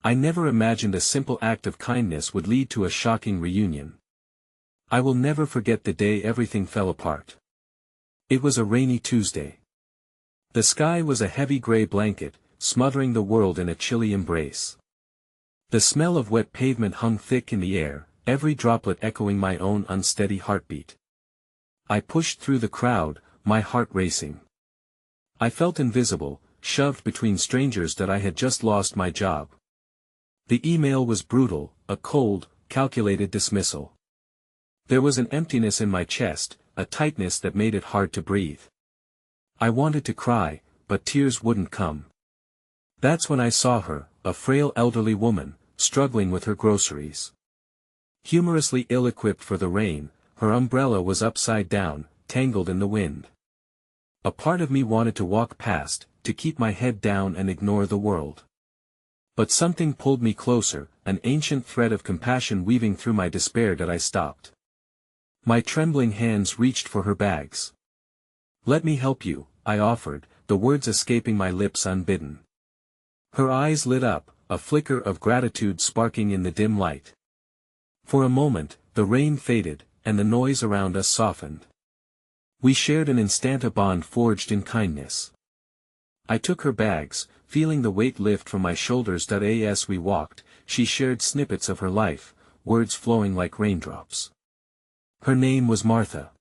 I never imagined a simple act of kindness would lead to a shocking reunion. I will never forget the day everything fell apart. It was a rainy Tuesday. The sky was a heavy gray blanket, smothering the world in a chilly embrace. The smell of wet pavement hung thick in the air, every droplet echoing my own unsteady heartbeat. I pushed through the crowd, my heart racing. I felt invisible, shoved between strangers that I had just lost my job. The email was brutal, a cold, calculated dismissal. There was an emptiness in my chest, a tightness that made it hard to breathe. I wanted to cry, but tears wouldn't come. That's when I saw her, a frail elderly woman, struggling with her groceries. Humorously ill-equipped for the rain, her umbrella was upside down, tangled in the wind. A part of me wanted to walk past, to keep my head down and ignore the world. But something pulled me closer, an ancient thread of compassion weaving through my despair that I stopped. My trembling hands reached for her bags. "Let me help you," I offered, the words escaping my lips unbidden. Her eyes lit up, a flicker of gratitude sparking in the dim light. For a moment, the rain faded, and the noise around us softened. We shared an instant, a bond forged in kindness. I took her bags, feeling the weight lift from my shoulders. As we walked, she shared snippets of her life, words flowing like raindrops. Her name was Martha.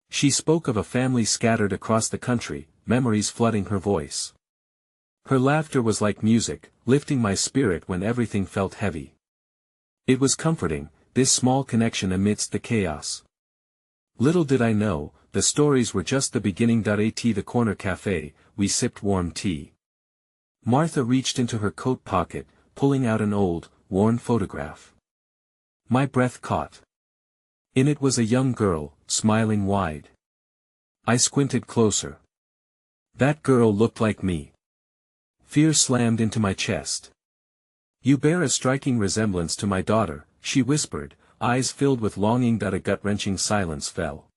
She spoke of a family scattered across the country, memories flooding her voice. Her laughter was like music, lifting my spirit when everything felt heavy. It was comforting, this small connection amidst the chaos. Little did I know, the stories were just the beginning. At the corner cafe, we sipped warm tea. Martha reached into her coat pocket, pulling out an old, worn photograph. My breath caught. In it was a young girl, smiling wide. I squinted closer. That girl looked like me. Fear slammed into my chest. "You bear a striking resemblance to my daughter," she whispered, eyes filled with longing. A gut-wrenching silence fell.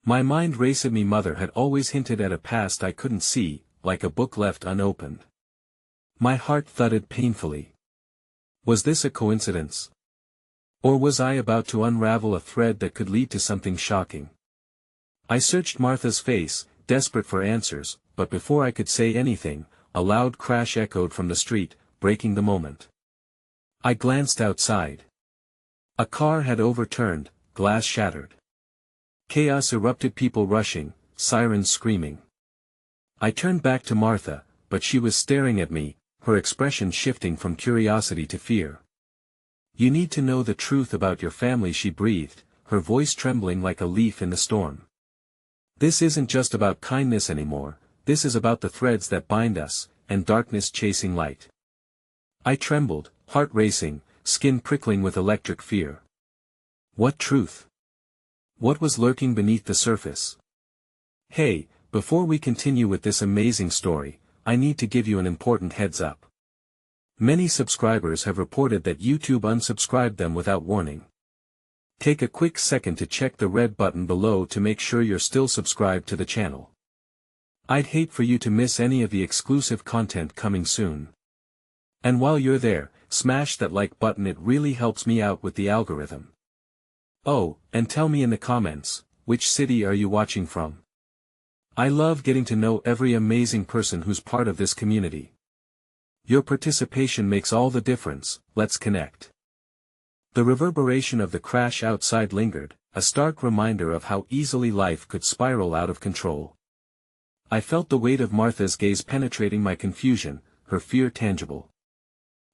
My mind raced. Me mother had always hinted at a past I couldn't see, like a book left unopened. My heart thudded painfully. Was this a coincidence? Or was I about to unravel a thread that could lead to something shocking? I searched Martha's face, desperate for answers, but before I could say anything, a loud crash echoed from the street, breaking the moment. I glanced outside. A car had overturned, glass shattered. Chaos erupted, people rushing, sirens screaming. I turned back to Martha, but she was staring at me, her expression shifting from curiosity to fear. "You need to know the truth about your family," she breathed, her voice trembling like a leaf in the storm. "This isn't just about kindness anymore, this is about the threads that bind us, and darkness chasing light." I trembled, heart racing, skin prickling with electric fear. What truth? What was lurking beneath the surface? Hey, before we continue with this amazing story, I need to give you an important heads up. Many subscribers have reported that YouTube unsubscribed them without warning. Take a quick second to check the red button below to make sure you're still subscribed to the channel. I'd hate for you to miss any of the exclusive content coming soon. And while you're there, smash that like button, it really helps me out with the algorithm. Oh, and tell me in the comments, which city are you watching from? I love getting to know every amazing person who's part of this community. Your participation makes all the difference. Let's connect. The reverberation of the crash outside lingered, a stark reminder of how easily life could spiral out of control. I felt the weight of Martha's gaze penetrating my confusion, her fear tangible.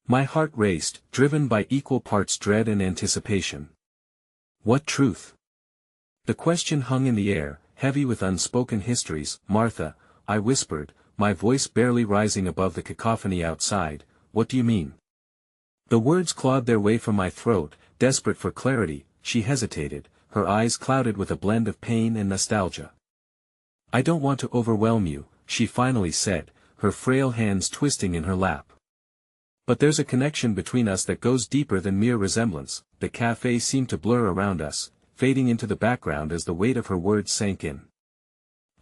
My heart raced, driven by equal parts dread and anticipation. What truth? The question hung in the air, heavy with unspoken histories. "Martha," I whispered, my voice barely rising above the cacophony outside, "what do you mean?" The words clawed their way from my throat, desperate for clarity. She hesitated, her eyes clouded with a blend of pain and nostalgia. "I don't want to overwhelm you," she finally said, her frail hands twisting in her lap. "But there's a connection between us that goes deeper than mere resemblance." The cafe seemed to blur around us, fading into the background as the weight of her words sank in.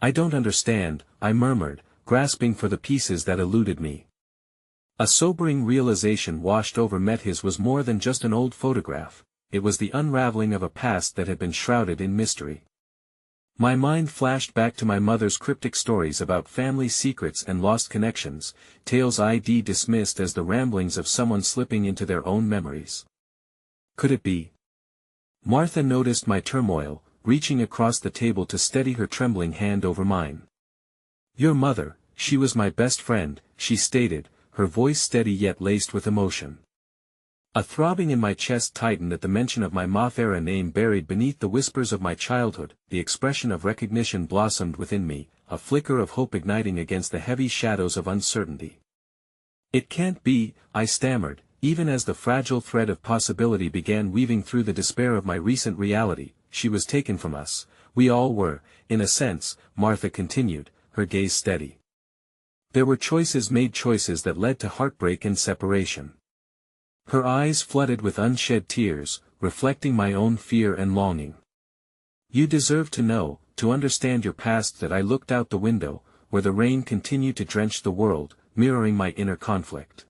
"I don't understand," I murmured, grasping for the pieces that eluded me. A sobering realization washed over me. His was more than just an old photograph, it was the unraveling of a past that had been shrouded in mystery. My mind flashed back to my mother's cryptic stories about family secrets and lost connections, tales I'd dismissed as the ramblings of someone slipping into their own memories. Could it be? Martha noticed my turmoil, reaching across the table to steady her trembling hand over mine. "Your mother, she was my best friend," she stated, her voice steady yet laced with emotion. A throbbing in my chest tightened at the mention of my Moth-era name buried beneath the whispers of my childhood. The expression of recognition blossomed within me, a flicker of hope igniting against the heavy shadows of uncertainty. "It can't be," I stammered, even as the fragile thread of possibility began weaving through the despair of my recent reality. "She was taken from us, we all were, in a sense," Martha continued, her gaze steady. "There were choices made, choices that led to heartbreak and separation." Her eyes flooded with unshed tears, reflecting my own fear and longing. "You deserve to know, to understand your past." That I looked out the window, where the rain continued to drench the world, mirroring my inner conflict.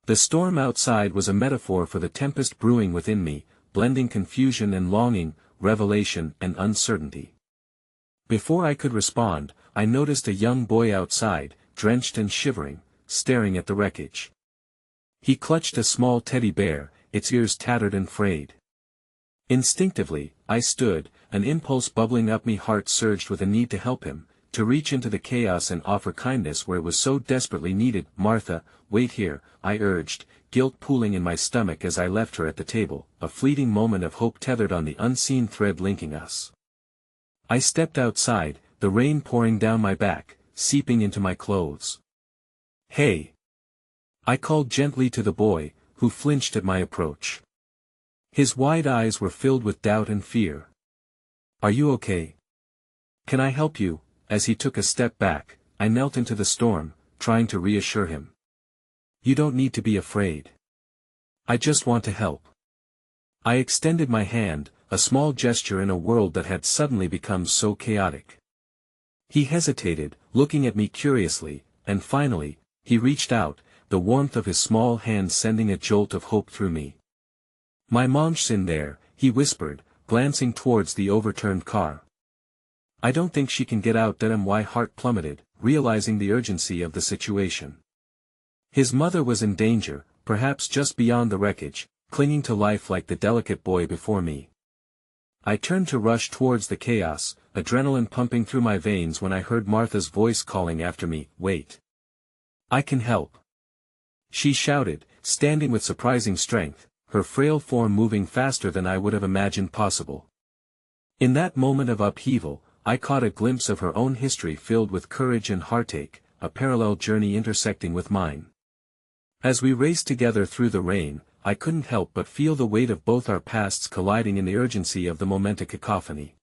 The storm outside was a metaphor for the tempest brewing within me, blending confusion and longing, revelation and uncertainty. Before I could respond, I noticed a young boy outside, drenched and shivering, staring at the wreckage. He clutched a small teddy bear, its ears tattered and frayed. Instinctively, I stood, an impulse bubbling up me. Heart surged with a need to help him, to reach into the chaos and offer kindness where it was so desperately needed. "Martha, wait here," I urged, guilt pooling in my stomach as I left her at the table, a fleeting moment of hope tethered on the unseen thread linking us. I stepped outside, the rain pouring down my back, seeping into my clothes. "Hey!" I called gently to the boy, who flinched at my approach. His wide eyes were filled with doubt and fear. "Are you okay? Can I help you?" As he took a step back, I knelt into the storm, trying to reassure him. "You don't need to be afraid. I just want to help." I extended my hand, a small gesture in a world that had suddenly become so chaotic. He hesitated, looking at me curiously, and finally, he reached out, the warmth of his small hand sending a jolt of hope through me. "My mom's in there," he whispered, glancing towards the overturned car. "I don't think she can get out." My heart plummeted, realizing the urgency of the situation. His mother was in danger, perhaps just beyond the wreckage, clinging to life like the delicate boy before me. I turned to rush towards the chaos, adrenaline pumping through my veins when I heard Martha's voice calling after me, "Wait. I can help." She shouted, standing with surprising strength, her frail form moving faster than I would have imagined possible. In that moment of upheaval, I caught a glimpse of her own history filled with courage and heartache, a parallel journey intersecting with mine. As we raced together through the rain, I couldn't help but feel the weight of both our pasts colliding in the urgency of the momentous cacophony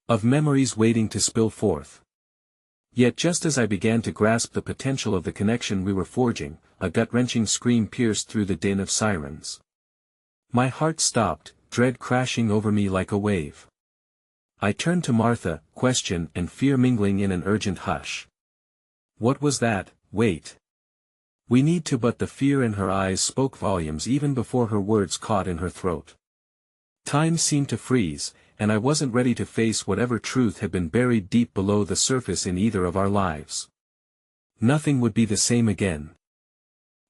of memories waiting to spill forth. Yet just as I began to grasp the potential of the connection we were forging, a gut-wrenching scream pierced through the din of sirens. My heart stopped, dread crashing over me like a wave. I turned to Martha, question and fear mingling in an urgent hush. "What was that? Wait. We need to." But the fear in her eyes spoke volumes even before her words caught in her throat. Time seemed to freeze, and I wasn't ready to face whatever truth had been buried deep below the surface in either of our lives. Nothing would be the same again.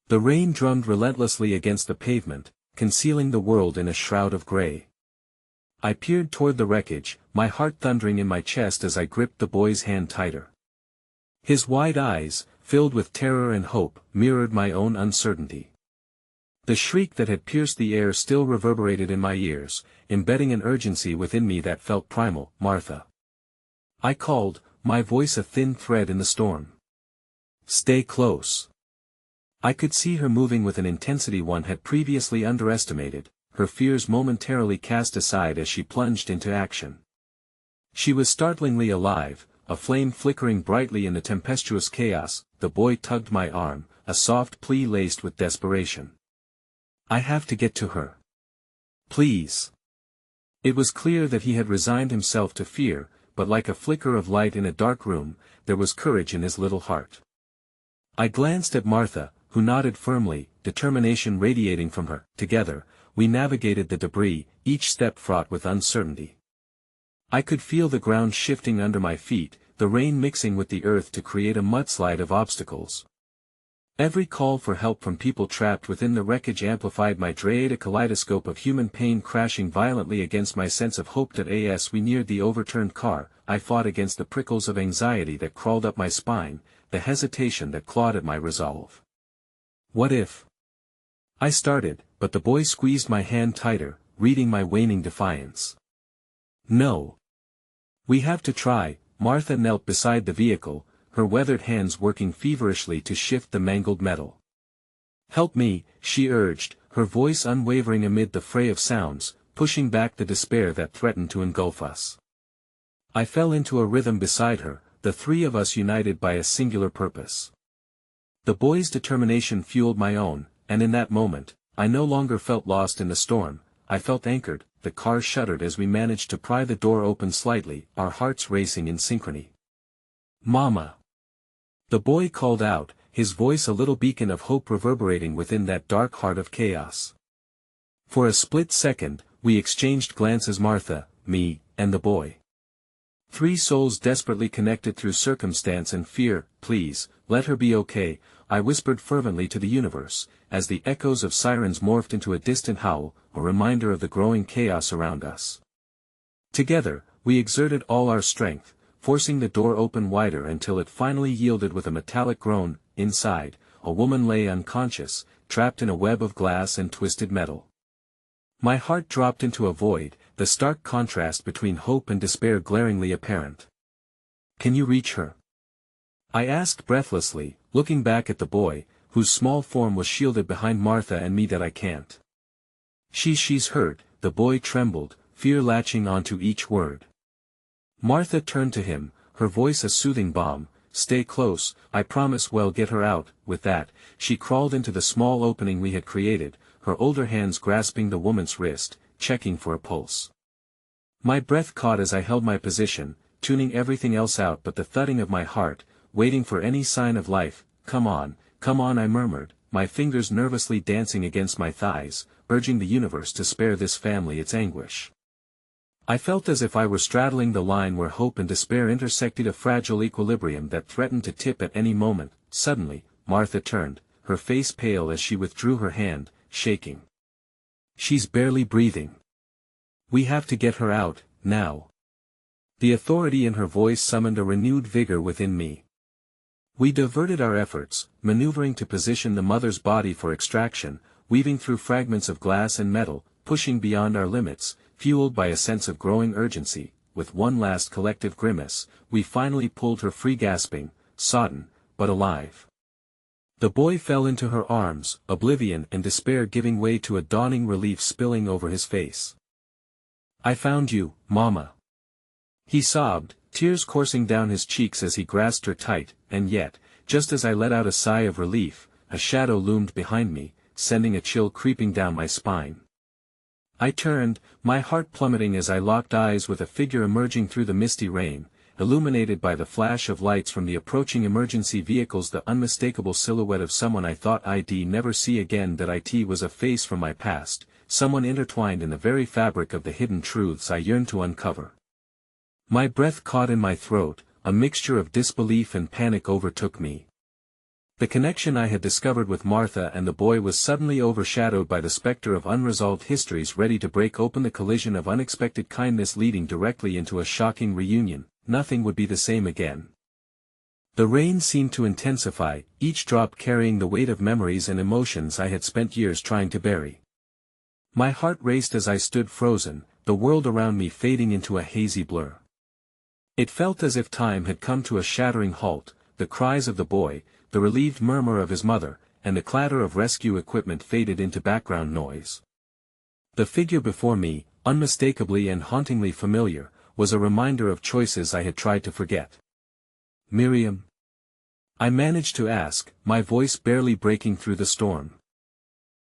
The rain drummed relentlessly against the pavement, concealing the world in a shroud of gray. I peered toward the wreckage, my heart thundering in my chest as I gripped the boy's hand tighter. His wide eyes, filled with terror and hope, mirrored my own uncertainty. The shriek that had pierced the air still reverberated in my ears, embedding an urgency within me that felt primal. "Martha." I called, my voice a thin thread in the storm. "Stay close." I could see her moving with an intensity one had previously underestimated, her fears momentarily cast aside as she plunged into action. She was startlingly alive, a flame flickering brightly in the tempestuous chaos. The boy tugged my arm, a soft plea laced with desperation. "I have to get to her. Please." It was clear that he had resigned himself to fear, but like a flicker of light in a dark room, there was courage in his little heart. I glanced at Martha, who nodded firmly, determination radiating from her. Together, we navigated the debris, each step fraught with uncertainty. I could feel the ground shifting under my feet, the rain mixing with the earth to create a mudslide of obstacles. Every call for help from people trapped within the wreckage amplified my dread, a kaleidoscope of human pain crashing violently against my sense of hope. As we neared the overturned car, I fought against the prickles of anxiety that crawled up my spine, the hesitation that clawed at my resolve. What if? I started, but the boy squeezed my hand tighter, reading my waning defiance. No. We have to try. Martha knelt beside the vehicle, her weathered hands working feverishly to shift the mangled metal. Help me, she urged, her voice unwavering amid the fray of sounds, pushing back the despair that threatened to engulf us. I fell into a rhythm beside her, the three of us united by a singular purpose. The boy's determination fueled my own, and in that moment, I no longer felt lost in the storm, I felt anchored. The car shuddered as we managed to pry the door open slightly, our hearts racing in synchrony. Mama! The boy called out, his voice a little beacon of hope reverberating within that dark heart of chaos. For a split second, we exchanged glances, Martha, me, and the boy. Three souls desperately connected through circumstance and fear. Please, let her be okay, I whispered fervently to the universe, as the echoes of sirens morphed into a distant howl, a reminder of the growing chaos around us. Together, we exerted all our strength, forcing the door open wider until it finally yielded with a metallic groan. Inside, a woman lay unconscious, trapped in a web of glass and twisted metal. My heart dropped into a void, the stark contrast between hope and despair glaringly apparent. Can you reach her? I asked breathlessly, looking back at the boy, whose small form was shielded behind Martha and me. That I can't. She's hurt, the boy trembled, fear latching onto each word. Martha turned to him, her voice a soothing balm. Stay close, I promise we'll get her out. With that, she crawled into the small opening we had created, her older hands grasping the woman's wrist, checking for a pulse. My breath caught as I held my position, tuning everything else out but the thudding of my heart, waiting for any sign of life. Come on, I murmured, my fingers nervously dancing against my thighs, urging the universe to spare this family its anguish. I felt as if I were straddling the line where hope and despair intersected, a fragile equilibrium that threatened to tip at any moment. Suddenly, Martha turned, her face pale as she withdrew her hand, shaking. She's barely breathing. We have to get her out, now. The authority in her voice summoned a renewed vigor within me. We diverted our efforts, maneuvering to position the mother's body for extraction, weaving through fragments of glass and metal, pushing beyond our limits, fueled by a sense of growing urgency. With one last collective grimace, we finally pulled her free, gasping, sodden, but alive. The boy fell into her arms, oblivion and despair giving way to a dawning relief spilling over his face. I found you, Mama. He sobbed, tears coursing down his cheeks as he grasped her tight, and yet, just as I let out a sigh of relief, a shadow loomed behind me, sending a chill creeping down my spine. I turned, my heart plummeting as I locked eyes with a figure emerging through the misty rain, illuminated by the flash of lights from the approaching emergency vehicles, the unmistakable silhouette of someone I thought I'd never see again. That it was a face from my past, someone intertwined in the very fabric of the hidden truths I yearned to uncover. My breath caught in my throat, a mixture of disbelief and panic overtook me. The connection I had discovered with Martha and the boy was suddenly overshadowed by the specter of unresolved histories ready to break open, the collision of unexpected kindness leading directly into a shocking reunion. Nothing would be the same again. The rain seemed to intensify, each drop carrying the weight of memories and emotions I had spent years trying to bury. My heart raced as I stood frozen, the world around me fading into a hazy blur. It felt as if time had come to a shattering halt. The cries of the boy, the relieved murmur of his mother, and the clatter of rescue equipment faded into background noise. The figure before me, unmistakably and hauntingly familiar, was a reminder of choices I had tried to forget. Miriam? I managed to ask, my voice barely breaking through the storm.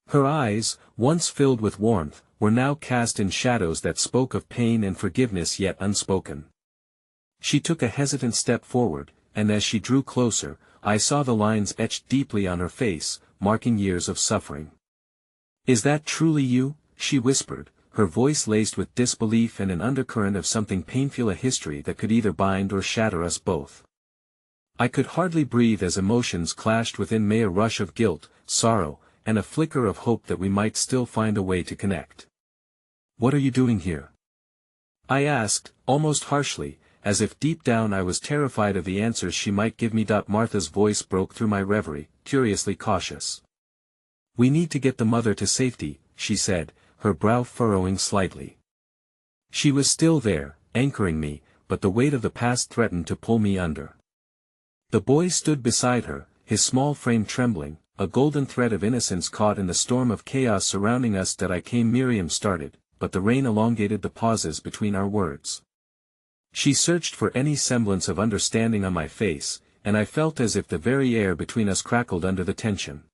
Her eyes, once filled with warmth, were now cast in shadows that spoke of pain and forgiveness yet unspoken. She took a hesitant step forward, and as she drew closer, I saw the lines etched deeply on her face, marking years of suffering. "Is that truly you?" she whispered, her voice laced with disbelief and an undercurrent of something painful, a history that could either bind or shatter us both. I could hardly breathe as emotions clashed within me, a rush of guilt, sorrow, and a flicker of hope that we might still find a way to connect. "What are you doing here?" I asked, almost harshly, as if deep down I was terrified of the answers she might give me. Martha's voice broke through my reverie, curiously cautious. "We need to get the mother to safety," she said, her brow furrowing slightly. She was still there, anchoring me, but the weight of the past threatened to pull me under. The boy stood beside her, his small frame trembling, a golden thread of innocence caught in the storm of chaos surrounding us. "That I came," Miriam started, but the rain elongated the pauses between our words. She searched for any semblance of understanding on my face, and I felt as if the very air between us crackled under the tension.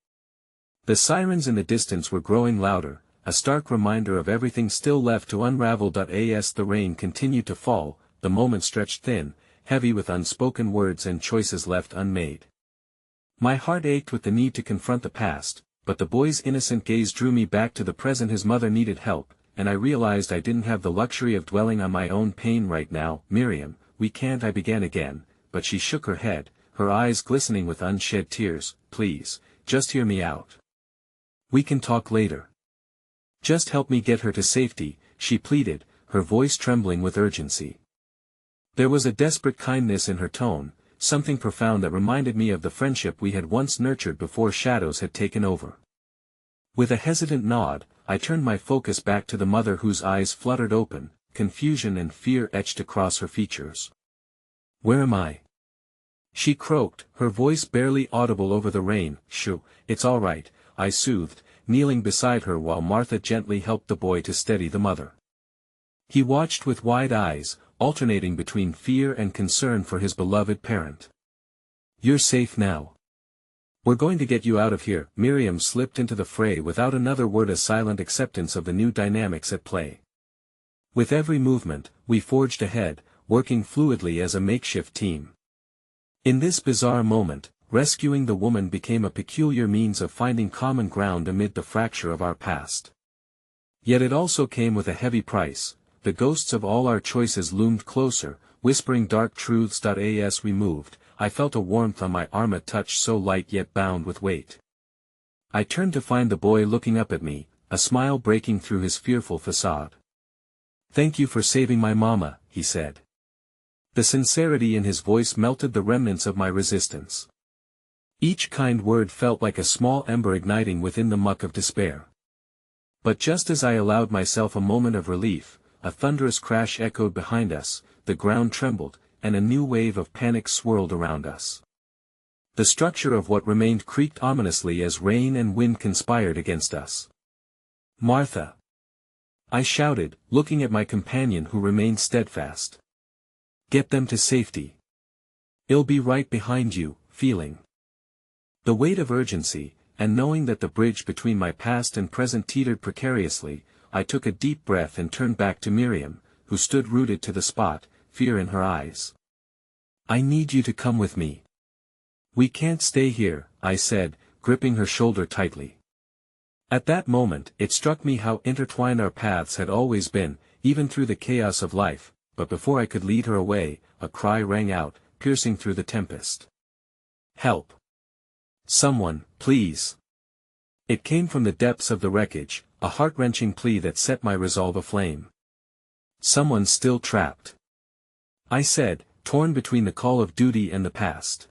The sirens in the distance were growing louder, a stark reminder of everything still left to unravel. As the rain continued to fall, the moment stretched thin, heavy with unspoken words and choices left unmade. My heart ached with the need to confront the past, but the boy's innocent gaze drew me back to the present. His mother needed help, and I realized I didn't have the luxury of dwelling on my own pain right now. "Miriam, we can't," I began again, but she shook her head, her eyes glistening with unshed tears. "Please, just hear me out. We can talk later. Just help me get her to safety," she pleaded, her voice trembling with urgency. There was a desperate kindness in her tone, something profound that reminded me of the friendship we had once nurtured before shadows had taken over. With a hesitant nod, I turned my focus back to the mother, whose eyes fluttered open, confusion and fear etched across her features. "Where am I?" she croaked, her voice barely audible over the rain. "Shoo, it's all right," I soothed, kneeling beside her while Martha gently helped the boy to steady the mother. He watched with wide eyes, alternating between fear and concern for his beloved parent. "You're safe now. We're going to get you out of here." Miriam slipped into the fray without another word, a silent acceptance of the new dynamics at play. With every movement, we forged ahead, working fluidly as a makeshift team. In this bizarre moment, rescuing the woman became a peculiar means of finding common ground amid the fracture of our past. Yet it also came with a heavy price. The ghosts of all our choices loomed closer, whispering dark truths. As we moved, I felt a warmth on my arm, a touch so light yet bound with weight. I turned to find the boy looking up at me, a smile breaking through his fearful facade. "Thank you for saving my mama," he said. The sincerity in his voice melted the remnants of my resistance. Each kind word felt like a small ember igniting within the muck of despair. But just as I allowed myself a moment of relief, a thunderous crash echoed behind us, the ground trembled, and a new wave of panic swirled around us. The structure of what remained creaked ominously as rain and wind conspired against us. "Martha!" I shouted, looking at my companion who remained steadfast. "Get them to safety. I'll be right behind you." Feeling the weight of urgency, and knowing that the bridge between my past and present teetered precariously, I took a deep breath and turned back to Miriam, who stood rooted to the spot, fear in her eyes. "I need you to come with me. We can't stay here," I said, gripping her shoulder tightly. At that moment it struck me how intertwined our paths had always been, even through the chaos of life, but before I could lead her away, a cry rang out, piercing through the tempest. "Help! Someone, please!" It came from the depths of the wreckage, a heart-wrenching plea that set my resolve aflame. "Someone's still trapped," I said, torn between the call of duty and the past.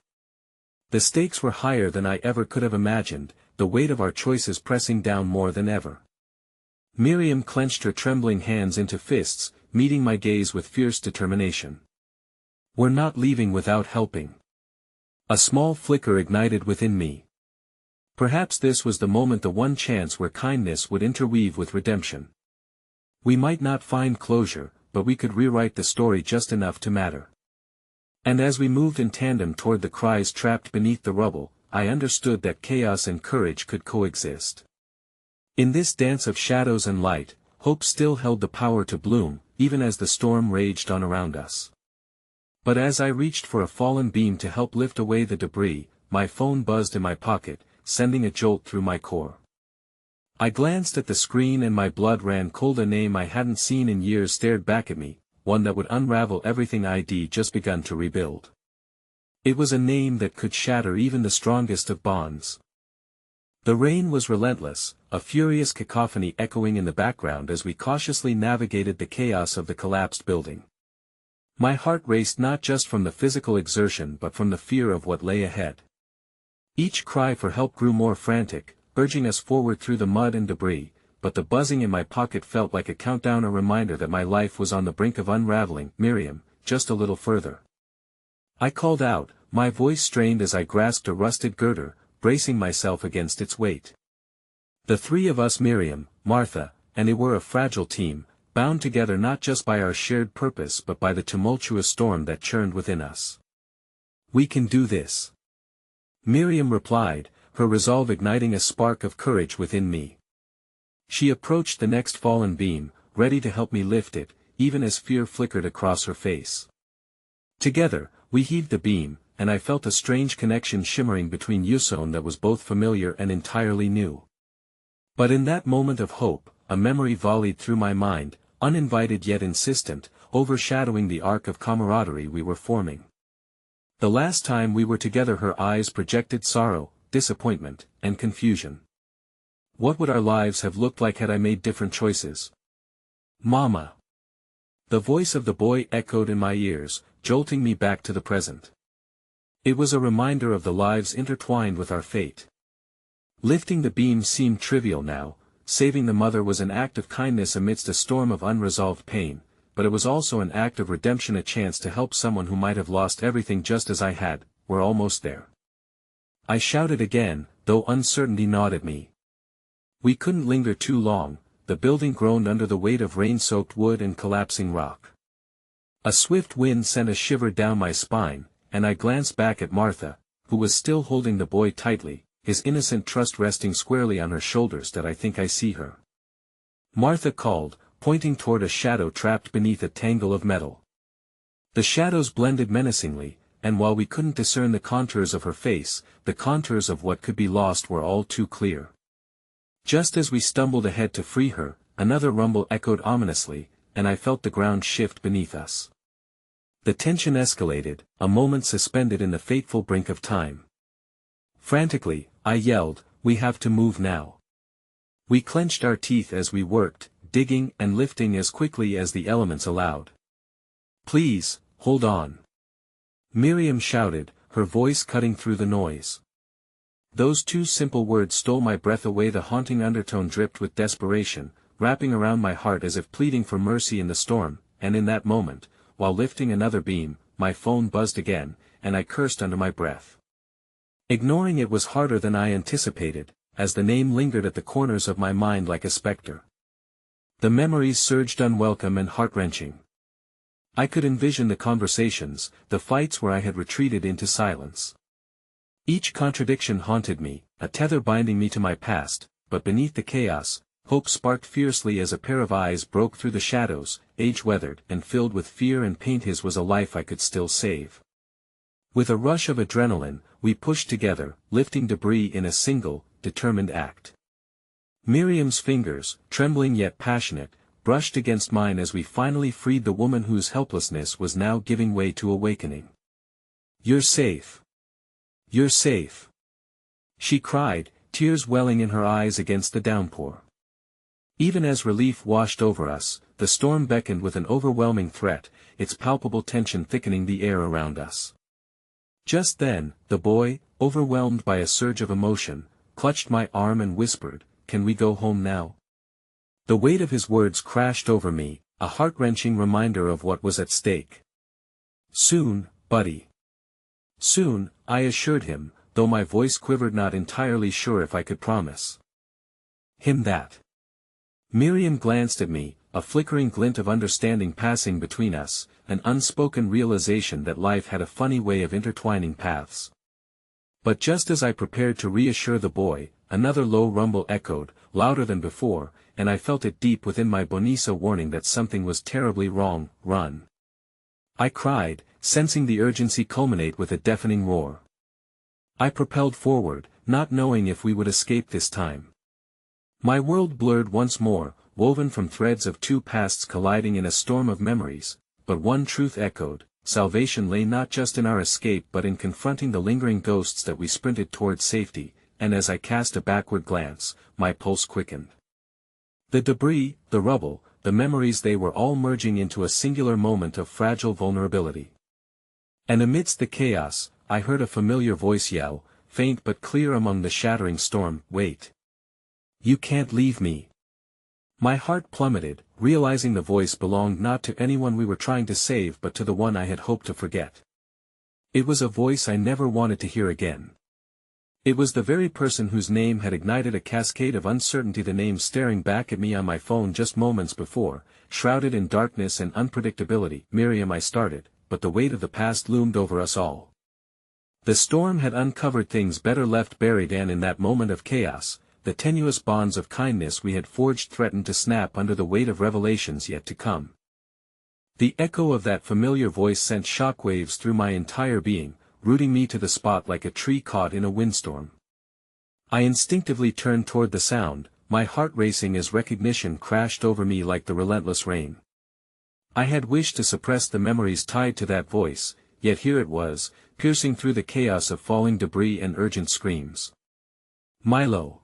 The stakes were higher than I ever could have imagined, the weight of our choices pressing down more than ever. Miriam clenched her trembling hands into fists, meeting my gaze with fierce determination. "We're not leaving without helping." A small flicker ignited within me. Perhaps this was the moment, the one chance where kindness would interweave with redemption. We might not find closure, but we could rewrite the story just enough to matter. And as we moved in tandem toward the cries trapped beneath the rubble, I understood that chaos and courage could coexist. In this dance of shadows and light, hope still held the power to bloom, even as the storm raged on around us. But as I reached for a fallen beam to help lift away the debris, my phone buzzed in my pocket, sending a jolt through my core. I glanced at the screen and my blood ran cold. A name I hadn't seen in years stared back at me, one that would unravel everything I'd just begun to rebuild. It was a name that could shatter even the strongest of bonds. The rain was relentless, a furious cacophony echoing in the background as we cautiously navigated the chaos of the collapsed building. My heart raced not just from the physical exertion but from the fear of what lay ahead. Each cry for help grew more frantic, urging us forward through the mud and debris, but the buzzing in my pocket felt like a countdown, a reminder that my life was on the brink of unraveling. "Miriam, just a little further." I called out, my voice strained as I grasped a rusted girder, bracing myself against its weight. The three of us, Miriam, Martha, and I, were a fragile team, bound together not just by our shared purpose but by the tumultuous storm that churned within us. "We can do this," Miriam replied, her resolve igniting a spark of courage within me. She approached the next fallen beam, ready to help me lift it, even as fear flickered across her face. Together, we heaved the beam, and I felt a strange connection shimmering between Yuson that was both familiar and entirely new. But in that moment of hope, a memory volleyed through my mind, uninvited yet insistent, overshadowing the arc of camaraderie we were forming. The last time we were together, her eyes projected sorrow, disappointment, and confusion. What would our lives have looked like had I made different choices? "Mama." The voice of the boy echoed in my ears, jolting me back to the present. It was a reminder of the lives intertwined with our fate. Lifting the beam seemed trivial now, saving the mother was an act of kindness amidst a storm of unresolved pain, but it was also an act of redemption, a chance to help someone who might have lost everything just as I had. "We're almost there," I shouted again, though uncertainty gnawed at me. We couldn't linger too long. The building groaned under the weight of rain-soaked wood and collapsing rock. A swift wind sent a shiver down my spine, and I glanced back at Martha, who was still holding the boy tightly, his innocent trust resting squarely on her shoulders. "Did I think I see her?" Martha called, pointing toward a shadow trapped beneath a tangle of metal. The shadows blended menacingly, and while we couldn't discern the contours of her face, the contours of what could be lost were all too clear. Just as we stumbled ahead to free her, another rumble echoed ominously, and I felt the ground shift beneath us. The tension escalated, a moment suspended in the fateful brink of time. Frantically, I yelled, "We have to move now." We clenched our teeth as we worked, digging and lifting as quickly as the elements allowed. "Please, hold on," Miriam shouted, her voice cutting through the noise. Those two simple words stole my breath away. The haunting undertone dripped with desperation, wrapping around my heart as if pleading for mercy in the storm, and in that moment, while lifting another beam, my phone buzzed again, and I cursed under my breath. Ignoring it was harder than I anticipated, as the name lingered at the corners of my mind like a specter. The memories surged, unwelcome and heart-wrenching. I could envision the conversations, the fights where I had retreated into silence. Each contradiction haunted me, a tether binding me to my past, but beneath the chaos, hope sparked fiercely as a pair of eyes broke through the shadows, age-weathered and filled with fear and pain. His was a life I could still save. With a rush of adrenaline, we pushed together, lifting debris in a single, determined act. Miriam's fingers, trembling yet passionate, brushed against mine as we finally freed the woman whose helplessness was now giving way to awakening. "You're safe. You're safe," she cried, tears welling in her eyes against the downpour. Even as relief washed over us, the storm beckoned with an overwhelming threat, its palpable tension thickening the air around us. Just then, the boy, overwhelmed by a surge of emotion, clutched my arm and whispered, "Can we go home now?" The weight of his words crashed over me, a heart-wrenching reminder of what was at stake. "Soon, buddy. Soon," I assured him, though my voice quivered, not entirely sure if I could promise him that. Miriam glanced at me, a flickering glint of understanding passing between us, an unspoken realization that life had a funny way of intertwining paths. But just as I prepared to reassure the boy, another low rumble echoed, louder than before, and I felt it deep within my bonisa, warning that something was terribly wrong. "Run!" I cried, sensing the urgency culminate with a deafening roar. I propelled forward, not knowing if we would escape this time. My world blurred once more, woven from threads of two pasts colliding in a storm of memories, but one truth echoed: salvation lay not just in our escape but in confronting the lingering ghosts that we sprinted towards safety, and as I cast a backward glance, my pulse quickened. The debris, the rubble, the memories, they were all merging into a singular moment of fragile vulnerability. And amidst the chaos, I heard a familiar voice yell, faint but clear among the shattering storm, "Wait. You can't leave me." My heart plummeted, realizing the voice belonged not to anyone we were trying to save but to the one I had hoped to forget. It was a voice I never wanted to hear again. It was the very person whose name had ignited a cascade of uncertainty, the name staring back at me on my phone just moments before, shrouded in darkness and unpredictability. "Miriam," I started, but the weight of the past loomed over us all. The storm had uncovered things better left buried, and in that moment of chaos, the tenuous bonds of kindness we had forged threatened to snap under the weight of revelations yet to come. The echo of that familiar voice sent shockwaves through my entire being, rooting me to the spot like a tree caught in a windstorm. I instinctively turned toward the sound, my heart racing as recognition crashed over me like the relentless rain. I had wished to suppress the memories tied to that voice, yet here it was, piercing through the chaos of falling debris and urgent screams. "Milo."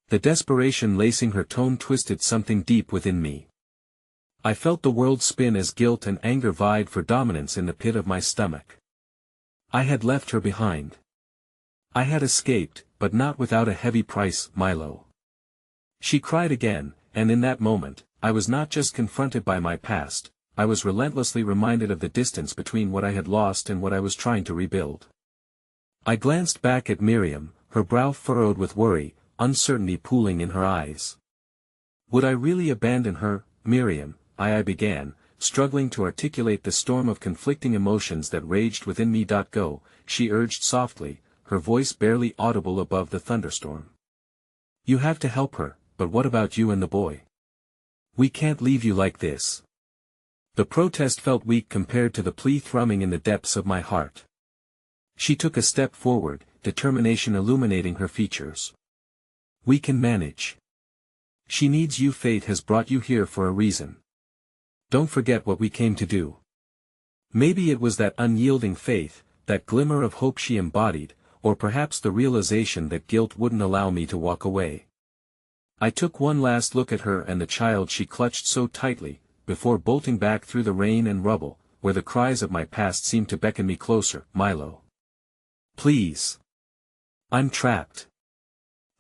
The desperation lacing her tone twisted something deep within me. I felt the world spin as guilt and anger vied for dominance in the pit of my stomach. I had left her behind. I had escaped, but not without a heavy price, "Milo." She cried again, and in that moment, I was not just confronted by my past, I was relentlessly reminded of the distance between what I had lost and what I was trying to rebuild. I glanced back at Miriam, her brow furrowed with worry, uncertainty pooling in her eyes. Would I really abandon her, Miriam? I began, struggling to articulate the storm of conflicting emotions that raged within me. "Go," she urged softly, her voice barely audible above the thunderstorm. "You have to help her, but what about you and the boy? We can't leave you like this." The protest felt weak compared to the plea thrumming in the depths of my heart. She took a step forward, determination illuminating her features. "We can manage. She needs you. Fate has brought you here for a reason. Don't forget what we came to do." Maybe it was that unyielding faith, that glimmer of hope she embodied, or perhaps the realization that guilt wouldn't allow me to walk away. I took one last look at her and the child she clutched so tightly, before bolting back through the rain and rubble, where the cries of my past seemed to beckon me closer. "Milo. Please. I'm trapped."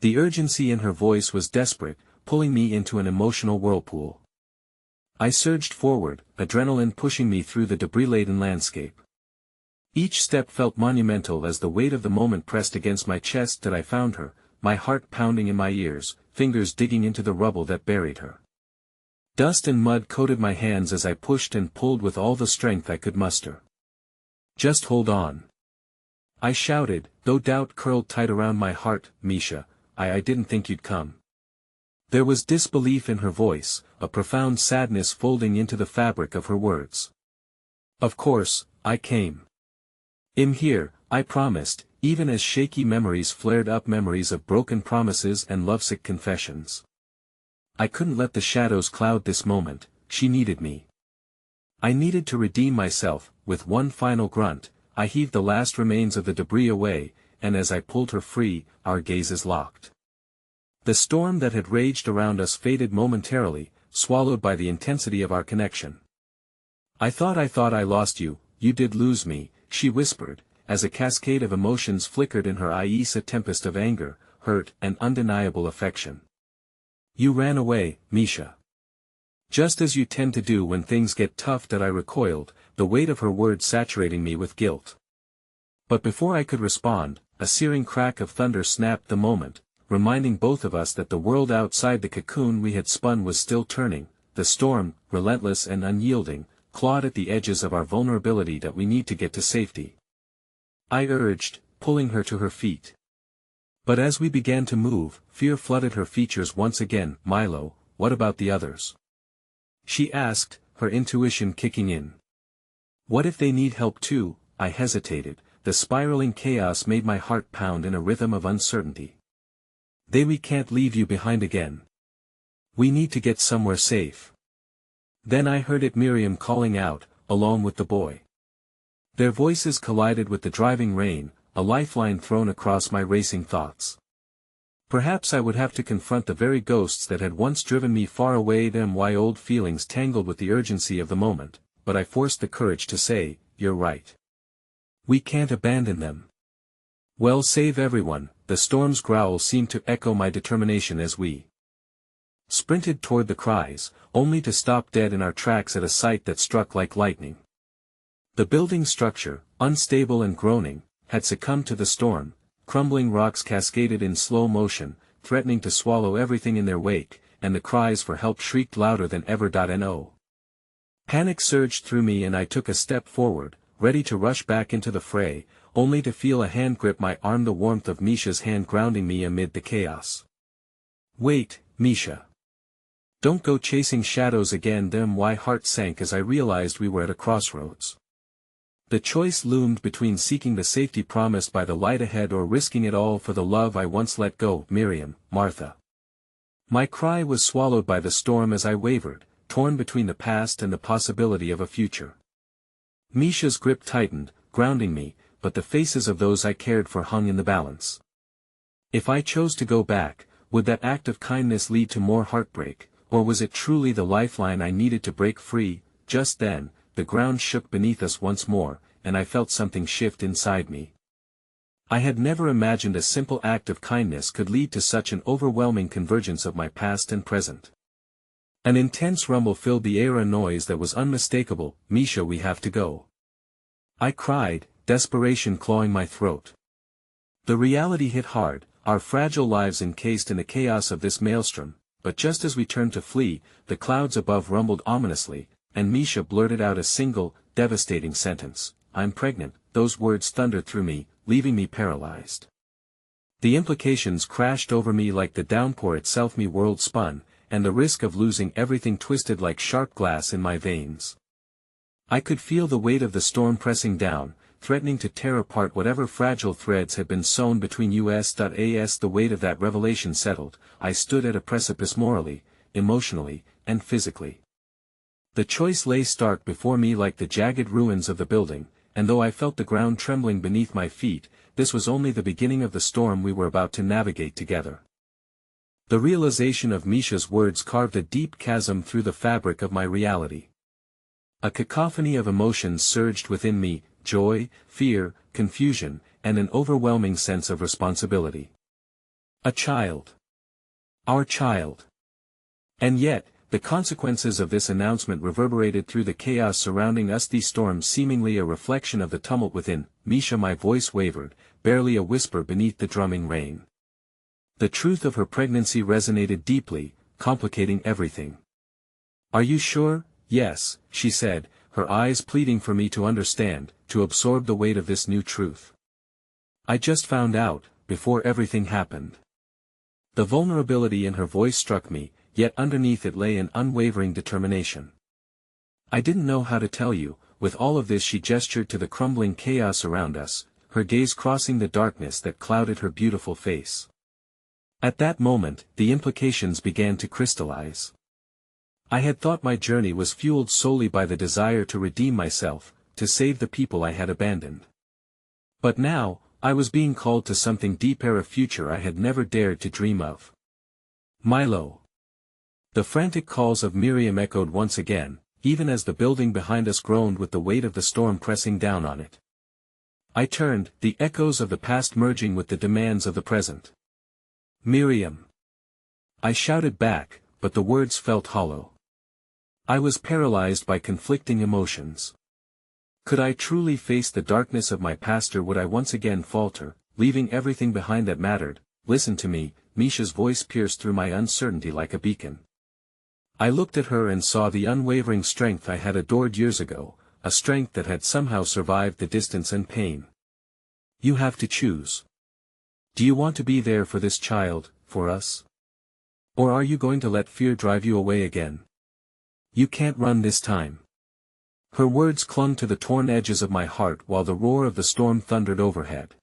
The urgency in her voice was desperate, pulling me into an emotional whirlpool. I surged forward, adrenaline pushing me through the debris-laden landscape. Each step felt monumental as the weight of the moment pressed against my chest. That I found her, my heart pounding in my ears, fingers digging into the rubble that buried her. Dust and mud coated my hands as I pushed and pulled with all the strength I could muster. "Just hold on," I shouted, though doubt curled tight around my heart. "Misha, I didn't think you'd come." There was disbelief in her voice, a profound sadness folding into the fabric of her words. "Of course, I came. I'm here," I promised, even as shaky memories flared up, memories of broken promises and lovesick confessions. I couldn't let the shadows cloud this moment. She needed me. I needed to redeem myself. With one final grunt, I heaved the last remains of the debris away, and as I pulled her free, our gazes locked. The storm that had raged around us faded momentarily, swallowed by the intensity of our connection. I thought I lost you." "You did lose me," she whispered, as a cascade of emotions flickered in her eyes, a tempest of anger, hurt, and undeniable affection. "You ran away, Misha. Just as you tend to do when things get tough." That I recoiled, the weight of her words saturating me with guilt. But before I could respond, a searing crack of thunder snapped the moment, reminding both of us that the world outside the cocoon we had spun was still turning. The storm, relentless and unyielding, clawed at the edges of our vulnerability. "That we need to get to safety," I urged, pulling her to her feet. But as we began to move, fear flooded her features once again. "Milo, what about the others?" she asked, her intuition kicking in. "What if they need help too?" I hesitated, the spiraling chaos made my heart pound in a rhythm of uncertainty. We can't leave you behind again. We need to get somewhere safe. Then I heard it, Miriam calling out, along with the boy. Their voices collided with the driving rain, a lifeline thrown across my racing thoughts. Perhaps I would have to confront the very ghosts that had once driven me far away. My old feelings tangled with the urgency of the moment, but I forced the courage to say, "You're right. We can't abandon them. We'll save everyone." The storm's growl seemed to echo my determination as we sprinted toward the cries, only to stop dead in our tracks at a sight that struck like lightning. The building structure, unstable and groaning, had succumbed to the storm. Crumbling rocks cascaded in slow motion, threatening to swallow everything in their wake, and the cries for help shrieked louder than ever. No. Panic surged through me and I took a step forward, ready to rush back into the fray, only to feel a hand grip my arm, the warmth of Misha's hand grounding me amid the chaos. "Wait, Misha. Don't go chasing shadows again." My heart sank as I realized we were at a crossroads. The choice loomed between seeking the safety promised by the light ahead or risking it all for the love I once let go. "Miriam, Martha." My cry was swallowed by the storm as I wavered, torn between the past and the possibility of a future. Misha's grip tightened, grounding me, but the faces of those I cared for hung in the balance. If I chose to go back, would that act of kindness lead to more heartbreak, or was it truly the lifeline I needed to break free? Just then, the ground shook beneath us once more, and I felt something shift inside me. I had never imagined a simple act of kindness could lead to such an overwhelming convergence of my past and present. An intense rumble filled the air, a noise that was unmistakable. "Misha, we have to go," I cried, desperation clawing my throat. The reality hit hard, our fragile lives encased in the chaos of this maelstrom, but just as we turned to flee, the clouds above rumbled ominously, and Misha blurted out a single, devastating sentence, "I'm pregnant." Those words thundered through me, leaving me paralyzed. The implications crashed over me like the downpour itself. My world spun, and the risk of losing everything twisted like sharp glass in my veins. I could feel the weight of the storm pressing down, threatening to tear apart whatever fragile threads had been sewn between us. As the weight of that revelation settled, I stood at a precipice morally, emotionally, and physically. The choice lay stark before me like the jagged ruins of the building, and though I felt the ground trembling beneath my feet, this was only the beginning of the storm we were about to navigate together. The realization of Misha's words carved a deep chasm through the fabric of my reality. A cacophony of emotions surged within me, joy, fear, confusion, and an overwhelming sense of responsibility. A child. Our child. And yet, the consequences of this announcement reverberated through the chaos surrounding us, the storm seemingly a reflection of the tumult within. "Misha," my voice wavered, barely a whisper beneath the drumming rain. The truth of her pregnancy resonated deeply, complicating everything. "Are you sure?" "Yes," she said, her eyes pleading for me to understand, to absorb the weight of this new truth. "I just found out, before everything happened." The vulnerability in her voice struck me, yet underneath it lay an unwavering determination. "I didn't know how to tell you." With all of this she gestured to the crumbling chaos around us, her gaze crossing the darkness that clouded her beautiful face. At that moment, the implications began to crystallize. I had thought my journey was fueled solely by the desire to redeem myself, to save the people I had abandoned. But now, I was being called to something deeper, a future I had never dared to dream of. "Milo." The frantic calls of Miriam echoed once again, even as the building behind us groaned with the weight of the storm pressing down on it. I turned, the echoes of the past merging with the demands of the present. "Miriam." I shouted back, but the words felt hollow. I was paralyzed by conflicting emotions. Could I truly face the darkness of my past, or would I once again falter, leaving everything behind that mattered? "Listen to me," Misha's voice pierced through my uncertainty like a beacon. I looked at her and saw the unwavering strength I had adored years ago, a strength that had somehow survived the distance and pain. "You have to choose. Do you want to be there for this child, for us? Or are you going to let fear drive you away again? You can't run this time. Her words clung to the torn edges of my heart while the roar of the storm thundered overhead.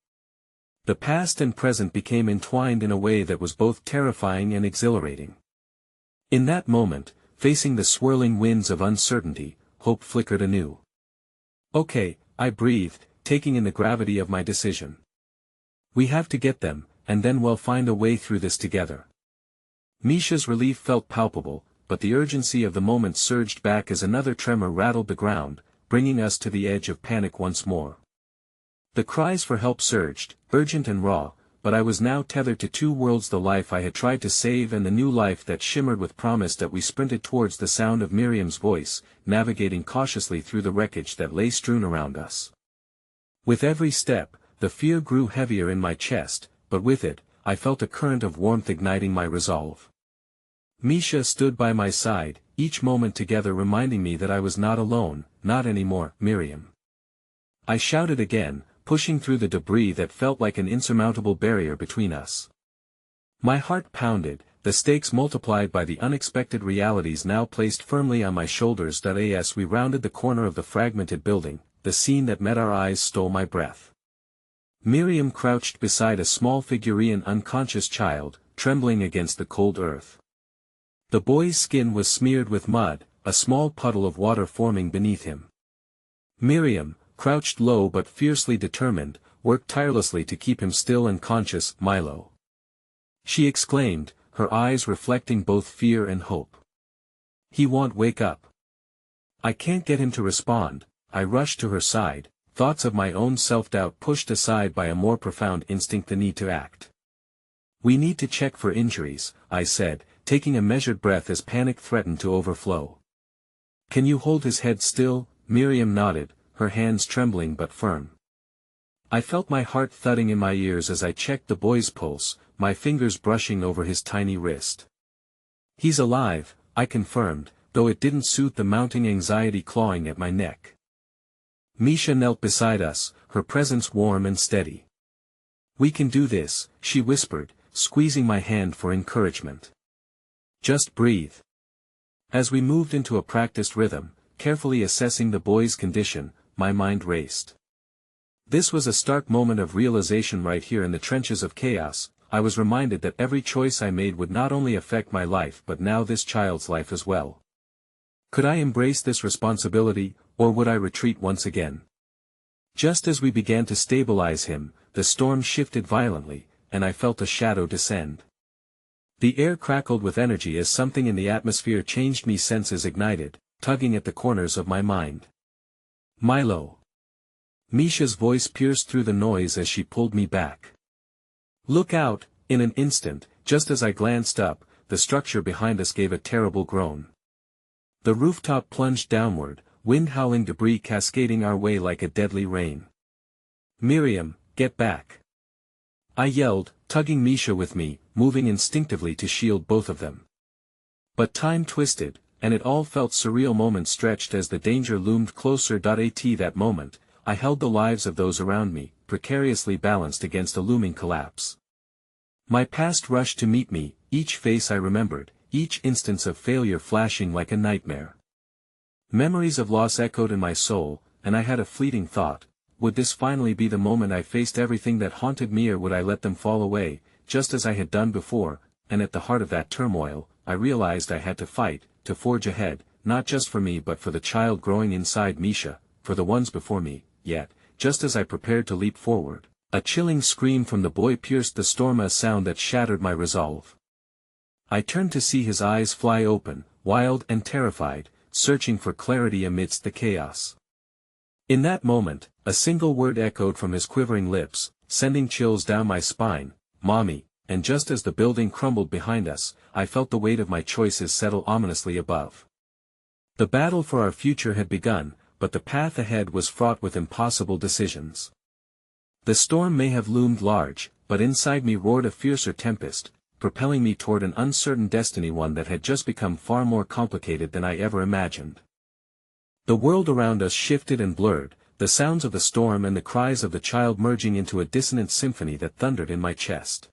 The past and present became entwined in a way that was both terrifying and exhilarating. In that moment, facing the swirling winds of uncertainty, hope flickered anew. Okay, I breathed, taking in the gravity of my decision. We have to get them, and then we'll find a way through this together. Misha's relief felt palpable, but the urgency of the moment surged back as another tremor rattled the ground, bringing us to the edge of panic once more. The cries for help surged, urgent and raw, but I was now tethered to two worlds: the life I had tried to save and the new life that shimmered with promise. That we sprinted towards the sound of Miriam's voice, navigating cautiously through the wreckage that lay strewn around us. With every step, the fear grew heavier in my chest, but with it, I felt a current of warmth igniting my resolve. Misha stood by my side, each moment together reminding me that I was not alone, not anymore. Miriam. I shouted again, pushing through the debris that felt like an insurmountable barrier between us. My heart pounded, the stakes multiplied by the unexpected realities now placed firmly on my shoulders. As we rounded the corner of the fragmented building, the scene that met our eyes stole my breath. Miriam crouched beside a small figurine unconscious child, trembling against the cold earth. The boy's skin was smeared with mud, a small puddle of water forming beneath him. Miriam, crouched low but fiercely determined, worked tirelessly to keep him still and conscious. Milo, she exclaimed, her eyes reflecting both fear and hope. He won't wake up. I can't get him to respond. I rushed to her side, thoughts of my own self-doubt pushed aside by a more profound instinct: the need to act. We need to check for injuries, I said, taking a measured breath as panic threatened to overflow. Can you hold his head still? Miriam nodded, her hands trembling but firm. I felt my heart thudding in my ears as I checked the boy's pulse, my fingers brushing over his tiny wrist. He's alive, I confirmed, though it didn't suit the mounting anxiety clawing at my neck. Misha knelt beside us, her presence warm and steady. We can do this, she whispered, squeezing my hand for encouragement. Just breathe. As we moved into a practiced rhythm, carefully assessing the boy's condition, my mind raced. This was a stark moment of realization. Right here in the trenches of chaos, I was reminded that every choice I made would not only affect my life but now this child's life as well. Could I embrace this responsibility, or would I retreat once again? Just as we began to stabilize him, the storm shifted violently, and I felt a shadow descend. The air crackled with energy as something in the atmosphere changed me. Senses ignited, tugging at the corners of my mind. Milo. Misha's voice pierced through the noise as she pulled me back. Look out! In an instant, just as I glanced up, the structure behind us gave a terrible groan. The rooftop plunged downward, wind-howling debris cascading our way like a deadly rain. Miriam, get back! I yelled, tugging Misha with me, moving instinctively to shield both of them. But time twisted, and it all felt surreal. Moments stretched as the danger loomed closer. At that moment, I held the lives of those around me, precariously balanced against a looming collapse. My past rushed to meet me, each face I remembered, each instance of failure flashing like a nightmare. Memories of loss echoed in my soul, and I had a fleeting thought: would this finally be the moment I faced everything that haunted me, or would I let them fall away, just as I had done before? And at the heart of that turmoil, I realized I had to fight, to forge ahead, not just for me but for the child growing inside Misha, for the ones before me. Yet, just as I prepared to leap forward, a chilling scream from the boy pierced the storm, a sound that shattered my resolve. I turned to see his eyes fly open, wild and terrified, searching for clarity amidst the chaos. In that moment, a single word echoed from his quivering lips, sending chills down my spine: Mommy. And just as the building crumbled behind us, I felt the weight of my choices settle ominously above. The battle for our future had begun, but the path ahead was fraught with impossible decisions. The storm may have loomed large, but inside me roared a fiercer tempest, propelling me toward an uncertain destiny, one that had just become far more complicated than I ever imagined. The world around us shifted and blurred, the sounds of the storm and the cries of the child merging into a dissonant symphony that thundered in my chest.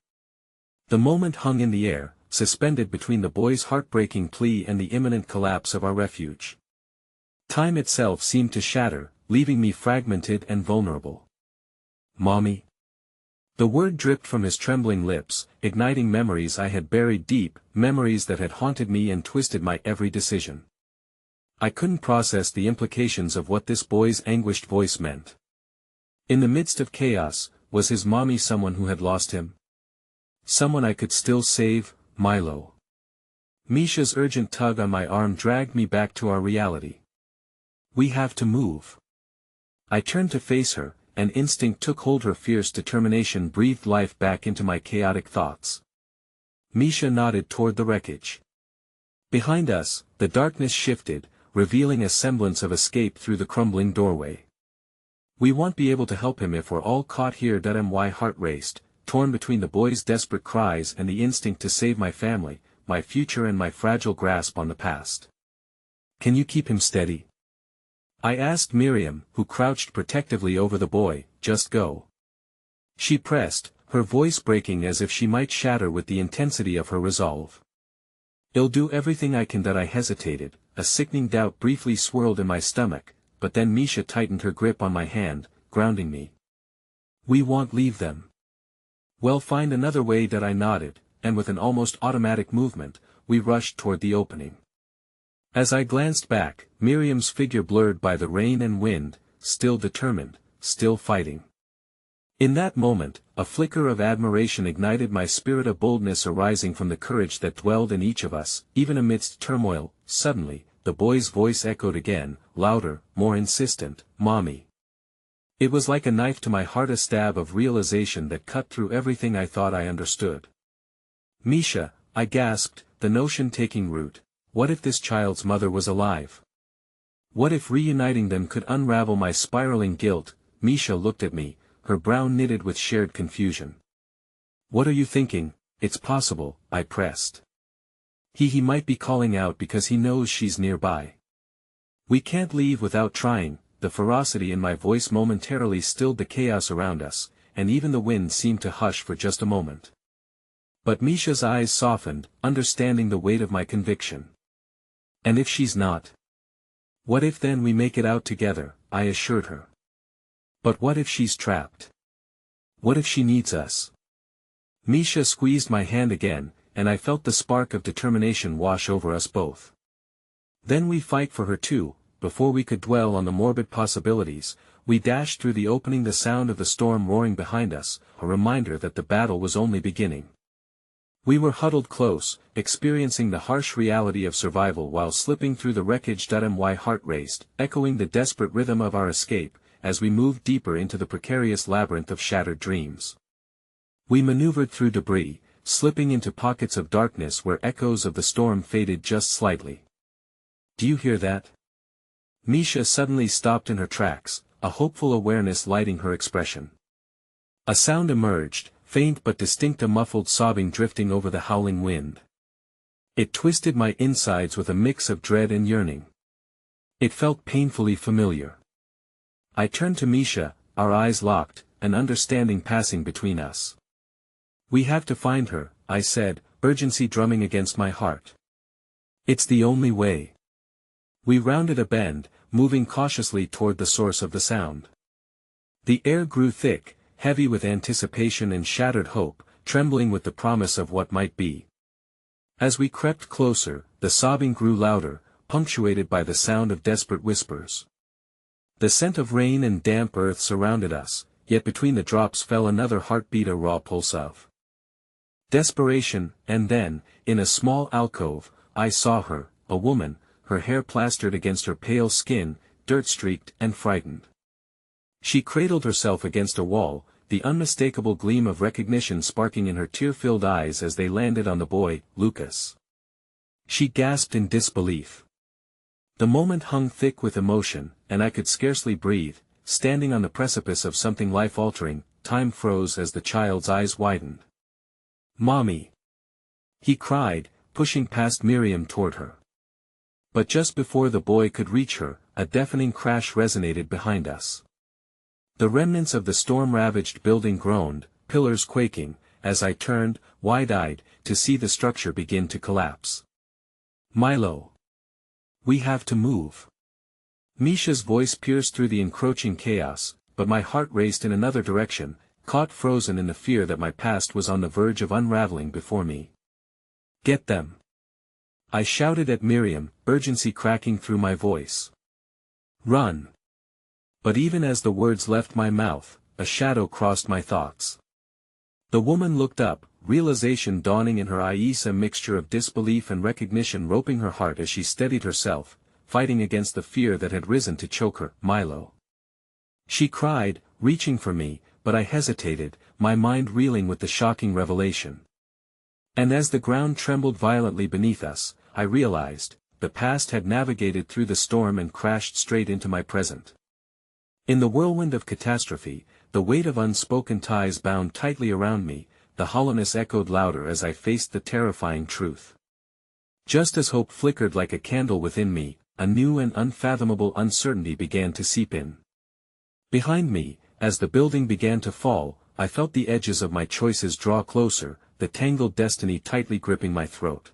The moment hung in the air, suspended between the boy's heartbreaking plea and the imminent collapse of our refuge. Time itself seemed to shatter, leaving me fragmented and vulnerable. Mommy? The word dripped from his trembling lips, igniting memories I had buried deep, memories that had haunted me and twisted my every decision. I couldn't process the implications of what this boy's anguished voice meant. In the midst of chaos, was his mommy someone who had lost him? Someone I could still save, Milo? Misha's urgent tug on my arm dragged me back to our reality. We have to move. I turned to face her, and instinct took hold. Her fierce determination breathed life back into my chaotic thoughts. Misha nodded toward the wreckage. Behind us, the darkness shifted, revealing a semblance of escape through the crumbling doorway. We won't be able to help him if we're all caught here. My heart raced, torn between the boy's desperate cries and the instinct to save my family, my future and my fragile grasp on the past. Can you keep him steady? I asked Miriam, who crouched protectively over the boy. Just go. She pressed, her voice breaking as if she might shatter with the intensity of her resolve. I'll do everything I can. I hesitated, a sickening doubt briefly swirled in my stomach, but then Misha tightened her grip on my hand, grounding me. We won't leave them. We'll find another way. I nodded, and with an almost automatic movement, we rushed toward the opening. As I glanced back, Miriam's figure blurred by the rain and wind, still determined, still fighting. In that moment, a flicker of admiration ignited my spirit, a boldness arising from the courage that dwelled in each of us, even amidst turmoil. Suddenly, the boy's voice echoed again, louder, more insistent, Mommy. It was like a knife to my heart, a stab of realization that cut through everything I thought I understood. Misha, I gasped, the notion taking root. What if this child's mother was alive? What if reuniting them could unravel my spiraling guilt? Misha looked at me, her brow knitted with shared confusion. What are you thinking? It's possible, I pressed. He might be calling out because he knows she's nearby. We can't leave without trying. The ferocity in my voice momentarily stilled the chaos around us, and even the wind seemed to hush for just a moment. But Misha's eyes softened, understanding the weight of my conviction. And if she's not? What if then we make it out together? I assured her. But what if she's trapped? What if she needs us? Misha squeezed my hand again, and I felt the spark of determination wash over us both. Then we fight for her too. Before we could dwell on the morbid possibilities, we dashed through the opening, the sound of the storm roaring behind us, a reminder that the battle was only beginning. We were huddled close, experiencing the harsh reality of survival while slipping through the wreckage. My heart raced, echoing the desperate rhythm of our escape, as we moved deeper into the precarious labyrinth of shattered dreams. We maneuvered through debris, slipping into pockets of darkness where echoes of the storm faded just slightly. Do you hear that? Misha suddenly stopped in her tracks, a hopeful awareness lighting her expression. A sound emerged, faint but distinct, a muffled sobbing drifting over the howling wind. It twisted my insides with a mix of dread and yearning. It felt painfully familiar. I turned to Misha, our eyes locked, an understanding passing between us. We have to find her, I said, urgency drumming against my heart. It's the only way. We rounded a bend, moving cautiously toward the source of the sound. The air grew thick, heavy with anticipation and shattered hope, trembling with the promise of what might be. As we crept closer, the sobbing grew louder, punctuated by the sound of desperate whispers. The scent of rain and damp earth surrounded us, yet between the drops fell another heartbeat, a raw pulse of desperation. And then, in a small alcove, I saw her, a woman, her hair plastered against her pale skin, dirt-streaked and frightened. She cradled herself against a wall, the unmistakable gleam of recognition sparking in her tear-filled eyes as they landed on the boy, Lucas. She gasped in disbelief. The moment hung thick with emotion, and I could scarcely breathe. Standing on the precipice of something life-altering, time froze as the child's eyes widened. "Mommy!" he cried, pushing past Miriam toward her. But just before the boy could reach her, a deafening crash resonated behind us. The remnants of the storm-ravaged building groaned, pillars quaking, as I turned, wide-eyed, to see the structure begin to collapse. "Milo! We have to move!" Misha's voice pierced through the encroaching chaos, but my heart raced in another direction, caught frozen in the fear that my past was on the verge of unraveling before me. Get them! I shouted at Miriam, urgency cracking through my voice. Run! But even as the words left my mouth, a shadow crossed my thoughts. The woman looked up, realization dawning in her eyes, a mixture of disbelief and recognition roping her heart as she steadied herself, fighting against the fear that had risen to choke her. Milo. She cried, reaching for me, but I hesitated, my mind reeling with the shocking revelation. And as the ground trembled violently beneath us, I realized, the past had navigated through the storm and crashed straight into my present. In the whirlwind of catastrophe, the weight of unspoken ties bound tightly around me, the hollowness echoed louder as I faced the terrifying truth. Just as hope flickered like a candle within me, a new and unfathomable uncertainty began to seep in. Behind me, as the building began to fall, I felt the edges of my choices draw closer, the tangled destiny tightly gripping my throat.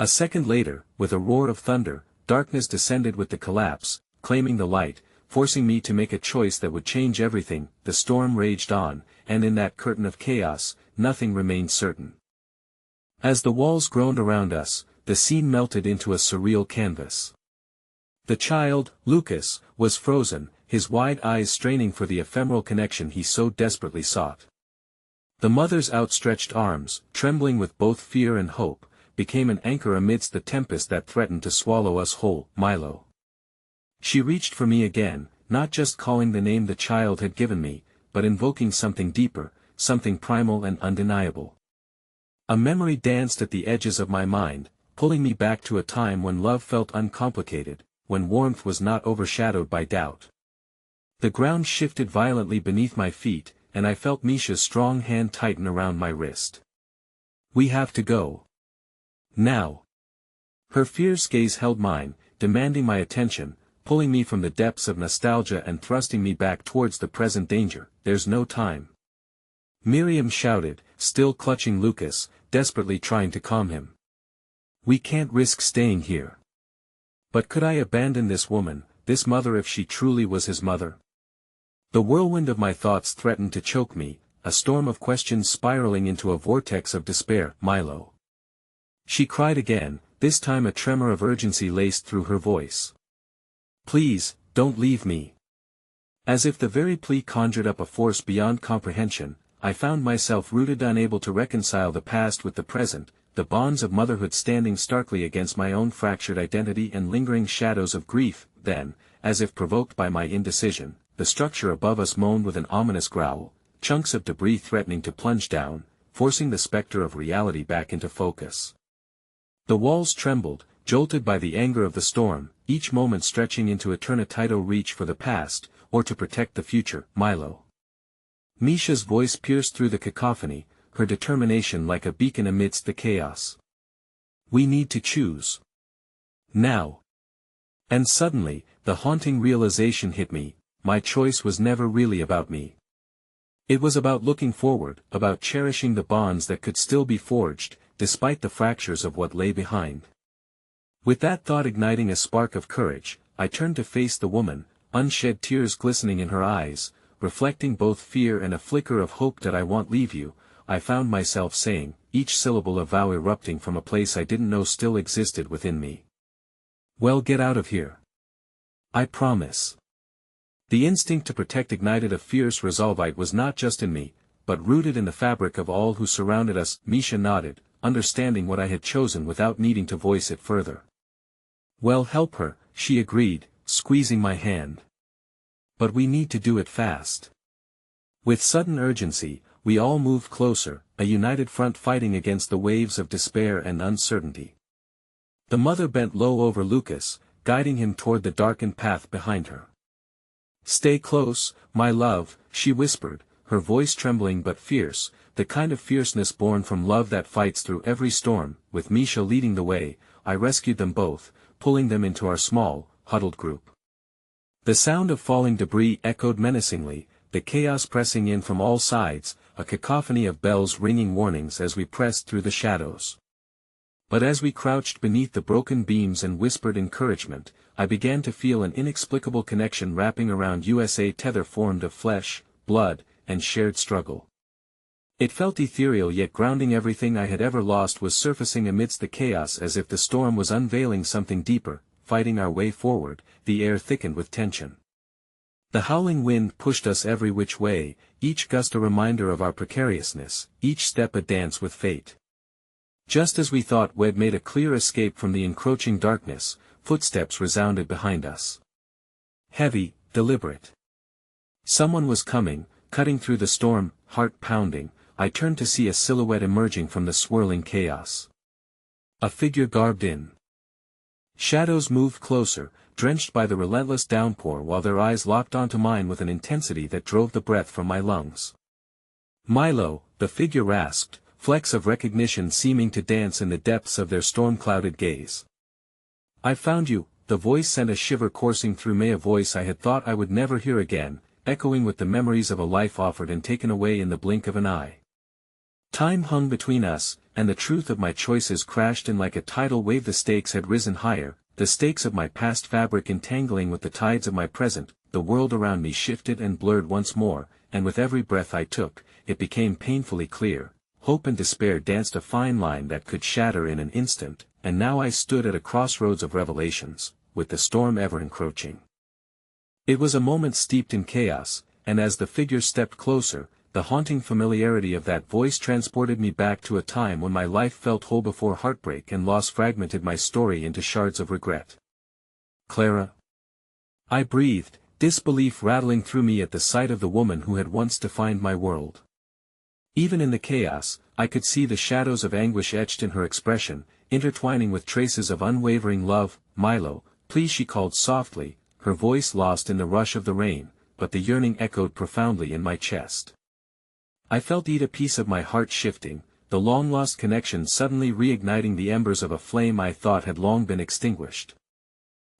A second later, with a roar of thunder, darkness descended with the collapse, claiming the light, forcing me to make a choice that would change everything. The storm raged on, and in that curtain of chaos, nothing remained certain. As the walls groaned around us, the scene melted into a surreal canvas. The child, Lucas, was frozen, his wide eyes straining for the ephemeral connection he so desperately sought. The mother's outstretched arms, trembling with both fear and hope, became an anchor amidst the tempest that threatened to swallow us whole. Milo. She reached for me again, not just calling the name the child had given me, but invoking something deeper, something primal and undeniable. A memory danced at the edges of my mind, pulling me back to a time when love felt uncomplicated, when warmth was not overshadowed by doubt. The ground shifted violently beneath my feet, and I felt Misha's strong hand tighten around my wrist. We have to go. Now. Her fierce gaze held mine, demanding my attention, pulling me from the depths of nostalgia and thrusting me back towards the present danger. There's no time. Miriam shouted, still clutching Lucas, desperately trying to calm him. We can't risk staying here. But could I abandon this woman, this mother, if she truly was his mother? The whirlwind of my thoughts threatened to choke me, a storm of questions spiraling into a vortex of despair. Milo. She cried again, this time a tremor of urgency laced through her voice. Please, don't leave me. As if the very plea conjured up a force beyond comprehension, I found myself rooted, unable to reconcile the past with the present, the bonds of motherhood standing starkly against my own fractured identity and lingering shadows of grief. Then, as if provoked by my indecision, the structure above us moaned with an ominous growl, chunks of debris threatening to plunge down, forcing the specter of reality back into focus. The walls trembled, jolted by the anger of the storm, each moment stretching into eternity reach for the past, or to protect the future. Milo. Misha's voice pierced through the cacophony, her determination like a beacon amidst the chaos. We need to choose. Now. And suddenly, the haunting realization hit me, my choice was never really about me. It was about looking forward, about cherishing the bonds that could still be forged, despite the fractures of what lay behind. With that thought igniting a spark of courage, I turned to face the woman, unshed tears glistening in her eyes, reflecting both fear and a flicker of hope. That I won't leave you, I found myself saying, each syllable a vow erupting from a place I didn't know still existed within me. Well, get out of here. I promise. The instinct to protect ignited a fierce resolve. It was not just in me, but rooted in the fabric of all who surrounded us. Misha nodded, understanding what I had chosen without needing to voice it further. Well, help her, she agreed, squeezing my hand. But we need to do it fast. With sudden urgency, we all moved closer, a united front fighting against the waves of despair and uncertainty. The mother bent low over Lucas, guiding him toward the darkened path behind her. Stay close, my love, she whispered, her voice trembling but fierce, the kind of fierceness born from love that fights through every storm. With Misha leading the way, I rescued them both, pulling them into our small, huddled group. The sound of falling debris echoed menacingly, the chaos pressing in from all sides, a cacophony of bells ringing warnings as we pressed through the shadows. But as we crouched beneath the broken beams and whispered encouragement, I began to feel an inexplicable connection wrapping around us, a tether formed of flesh, blood, and shared struggle. It felt ethereal yet grounding. Everything I had ever lost was surfacing amidst the chaos, as if the storm was unveiling something deeper, fighting our way forward. The air thickened with tension. The howling wind pushed us every which way, each gust a reminder of our precariousness, each step a dance with fate. Just as we thought we'd made a clear escape from the encroaching darkness, footsteps resounded behind us. Heavy, deliberate. Someone was coming, cutting through the storm. Heart pounding, I turned to see a silhouette emerging from the swirling chaos. A figure garbed in shadows moved closer, drenched by the relentless downpour, while their eyes locked onto mine with an intensity that drove the breath from my lungs. "Milo," the figure rasped, flecks of recognition seeming to dance in the depths of their storm-clouded gaze. "I found you," the voice sent a shiver coursing through me, a voice I had thought I would never hear again, echoing with the memories of a life offered and taken away in the blink of an eye. Time hung between us, and the truth of my choices crashed in like a tidal wave. The stakes had risen higher, the stakes of my past fabric entangling with the tides of my present. The world around me shifted and blurred once more, and with every breath I took, it became painfully clear. Hope and despair danced a fine line that could shatter in an instant, and now I stood at a crossroads of revelations, with the storm ever encroaching. It was a moment steeped in chaos, and as the figure stepped closer, the haunting familiarity of that voice transported me back to a time when my life felt whole before heartbreak and loss fragmented my story into shards of regret. "Clara?" I breathed, disbelief rattling through me at the sight of the woman who had once defined my world. Even in the chaos, I could see the shadows of anguish etched in her expression, intertwining with traces of unwavering love. "Milo, please," she called softly, her voice lost in the rush of the rain, but the yearning echoed profoundly in my chest. I felt a piece of my heart shifting, the long-lost connection suddenly reigniting the embers of a flame I thought had long been extinguished.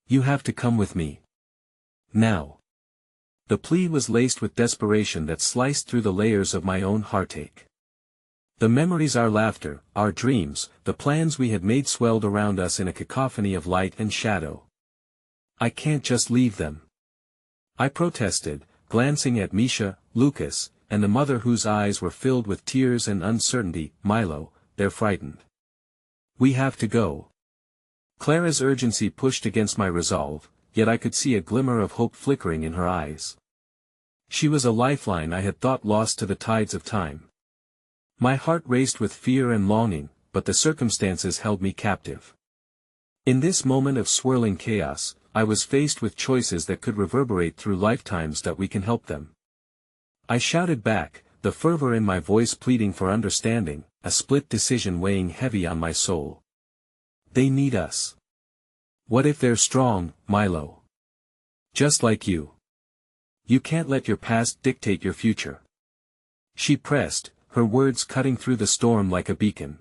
"You have to come with me. Now." The plea was laced with desperation that sliced through the layers of my own heartache. The memories, our laughter, our dreams, the plans we had made swelled around us in a cacophony of light and shadow. "I can't just leave them," I protested, glancing at Misha, Lucas, and the mother whose eyes were filled with tears and uncertainty. "Milo, they're frightened. We have to go." Clara's urgency pushed against my resolve, yet I could see a glimmer of hope flickering in her eyes. She was a lifeline I had thought lost to the tides of time. My heart raced with fear and longing, but the circumstances held me captive. In this moment of swirling chaos, I was faced with choices that could reverberate through lifetimes. That we can help them. I shouted back, the fervor in my voice pleading for understanding, a split decision weighing heavy on my soul. "They need us. What if they're strong, Milo? Just like you. You can't let your past dictate your future." She pressed, her words cutting through the storm like a beacon.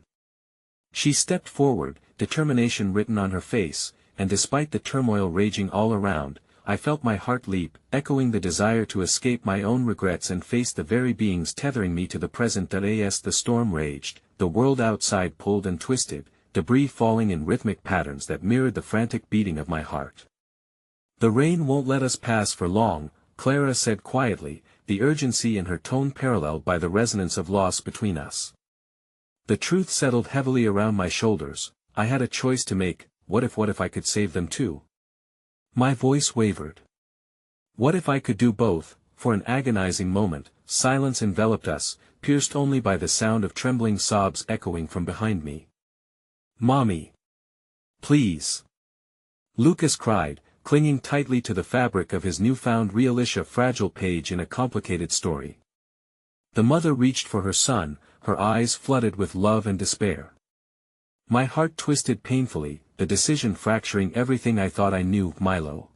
She stepped forward, determination written on her face, and despite the turmoil raging all around, I felt my heart leap, echoing the desire to escape my own regrets and face the very beings tethering me to the present. As the storm raged, the world outside pulled and twisted, debris falling in rhythmic patterns that mirrored the frantic beating of my heart. "The rain won't let us pass for long," Clara said quietly, the urgency in her tone paralleled by the resonance of loss between us. The truth settled heavily around my shoulders. I had a choice to make. What if I could save them too? My voice wavered. What if I could do both? For an agonizing moment, silence enveloped us, pierced only by the sound of trembling sobs echoing from behind me. "Mommy! Please!" Lucas cried, clinging tightly to the fabric of his newfound realism, a fragile page in a complicated story. The mother reached for her son, her eyes flooded with love and despair. My heart twisted painfully, the decision fracturing everything I thought I knew. "Milo."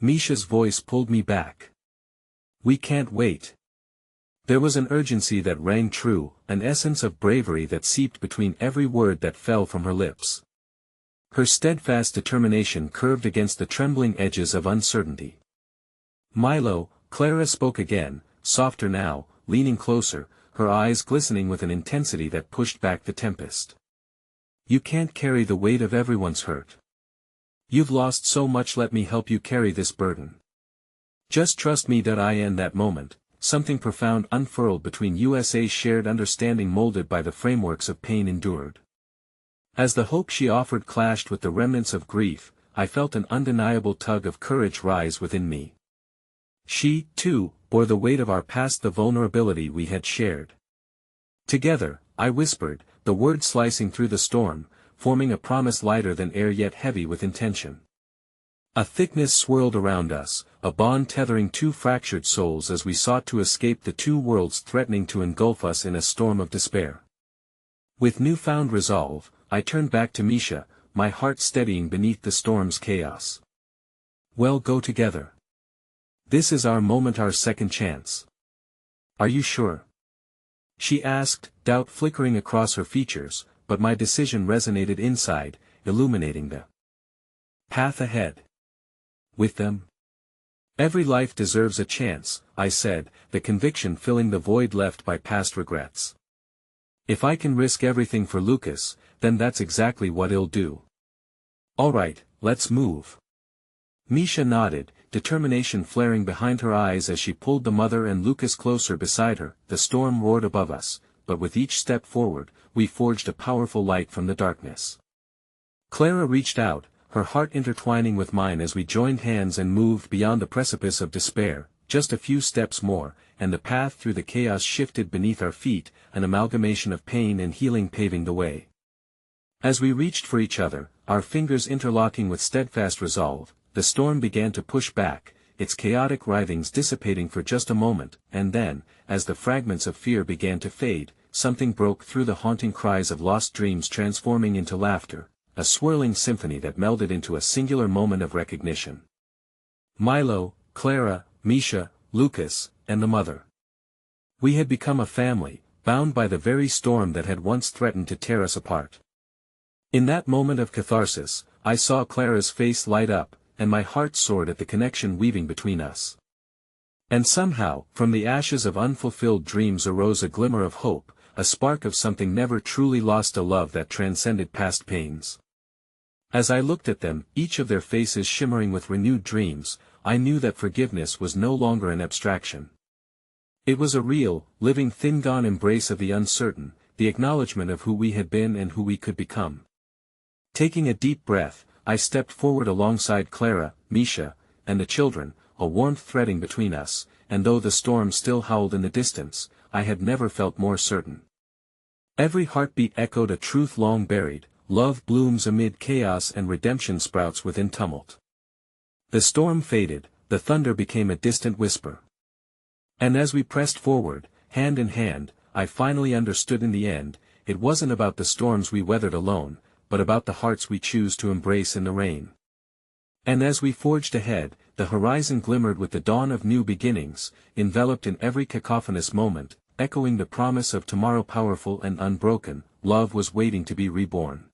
Misha's voice pulled me back. "We can't wait." There was an urgency that rang true, an essence of bravery that seeped between every word that fell from her lips. Her steadfast determination curved against the trembling edges of uncertainty. "Milo," Clara spoke again, softer now, leaning closer, her eyes glistening with an intensity that pushed back the tempest. You can't carry the weight of everyone's hurt. You've lost so much, let me help you carry this burden. Just trust me. In that moment, something profound unfurled between USA's shared understanding molded by the frameworks of pain endured. As the hope she offered clashed with the remnants of grief, I felt an undeniable tug of courage rise within me. She, too, bore the weight of our past, the vulnerability we had shared. Together, I whispered, the words slicing through the storm, forming a promise lighter than air yet heavy with intention. A thickness swirled around us, a bond tethering two fractured souls as we sought to escape the two worlds threatening to engulf us in a storm of despair. With newfound resolve, I turned back to Misha, my heart steadying beneath the storm's chaos. We'll go together. This is our moment, our second chance. Are you sure? She asked, doubt flickering across her features, but my decision resonated inside, illuminating the path ahead. With them? Every life deserves a chance, I said, the conviction filling the void left by past regrets. If I can risk everything for Lucas, then that's exactly what I'll do. All right, let's move. Misha nodded, determination flaring behind her eyes as she pulled the mother and Lucas closer beside her. The storm roared above us, but with each step forward, we forged a powerful light from the darkness. Clara reached out, her heart intertwining with mine as we joined hands and moved beyond the precipice of despair. Just a few steps more, and the path through the chaos shifted beneath our feet, an amalgamation of pain and healing paving the way. As we reached for each other, our fingers interlocking with steadfast resolve, the storm began to push back, its chaotic writhings dissipating for just a moment, and then, as the fragments of fear began to fade, something broke through, the haunting cries of lost dreams transforming into laughter, a swirling symphony that melded into a singular moment of recognition. Milo, Clara, Misha, Lucas, and the mother. We had become a family, bound by the very storm that had once threatened to tear us apart. In that moment of catharsis, I saw Clara's face light up, and my heart soared at the connection weaving between us. And somehow, from the ashes of unfulfilled dreams arose a glimmer of hope, a spark of something never truly lost, a love that transcended past pains. As I looked at them, each of their faces shimmering with renewed dreams, I knew that forgiveness was no longer an abstraction. It was a real, living thing-gone embrace of the uncertain, the acknowledgement of who we had been and who we could become. Taking a deep breath, I stepped forward alongside Clara, Misha, and the children, a warmth threading between us, and though the storm still howled in the distance, I had never felt more certain. Every heartbeat echoed a truth long buried: love blooms amid chaos and redemption sprouts within tumult. The storm faded, the thunder became a distant whisper. And as we pressed forward, hand in hand, I finally understood in the end, it wasn't about the storms we weathered alone, but about the hearts we choose to embrace in the rain. And as we forged ahead, the horizon glimmered with the dawn of new beginnings, enveloped in every cacophonous moment, echoing the promise of tomorrow. Powerful and unbroken, love was waiting to be reborn.